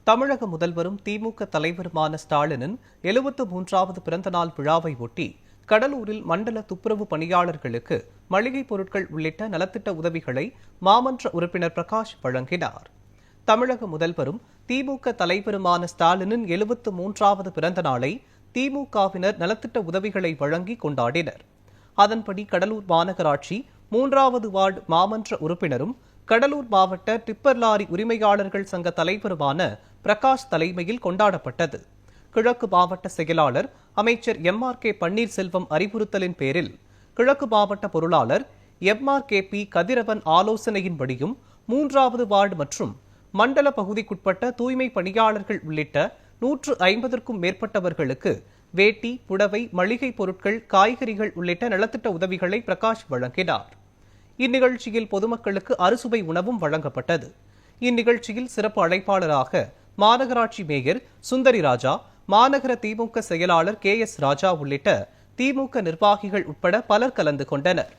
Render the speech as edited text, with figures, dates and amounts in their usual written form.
தமிழக முதல்வரும் திமுக தலைவருமான ஸ்டாலினின் 73வது பிறந்தநாள் விழாவை ஒட்டி கடலூரில் மண்டல துப்புரவு பணியாளர்களுக்கு மளிகைப் பொருட்கள் உள்ளிட்ட நலத்திட்ட உதவிகளை மாமன்ற உறுப்பினர் பிரகாஷ் வழங்கினார். தமிழக முதல்வரும் திமுக தலைவருமான ஸ்டாலினின் 73வது பிறந்த நாளை திமுகவினர் நலத்திட்ட உதவிகளை வழங்கி கொண்டாடினர். அதன்படி கடலூர் மாநகராட்சி 3வது வார்டு மாமன்ற உறுப்பினரும் கடலூர் மாவட்ட டிப்பர் லாரி உரிமையாளர்கள் சங்க தலைவருமான பிரகாஷ் தலைமையில் கொண்டாடப்பட்டது. கிழக்கு மாவட்ட செயலாளர் அமைச்சர் MRK பன்னீர்செல்வம் அறிவுறுத்தலின் பேரில் கிழக்கு மாவட்ட பொருளாளர் MRKP கதிரவன் ஆலோசனையின்படியும் 3வது வார்டு மற்றும் மண்டல பகுதிக்குட்பட்ட தூய்மை பணியாளர்கள் உள்ளிட்ட 150க்கும் மேற்பட்டவர்களுக்கு வேட்டி, புடவை, மளிகை பொருட்கள், காய்கறிகள் உள்ளிட்ட நலத்திட்ட உதவிகளை பிரகாஷ் வழங்கினார். இந்நிகழ்ச்சியில் பொதுமக்களுக்கு அறுசுவை உணவும் வழங்கப்பட்டது. இந்நிகழ்ச்சியில் சிறப்பு அழைப்பாளராக மாநகராட்சி மேயர் சுந்தரி ராஜா, மாநகர திமுக செயலாளர் KS ராஜா உள்ளிட்ட திமுக நிர்வாகிகள் உட்பட பலர் கலந்து கொண்டனர்.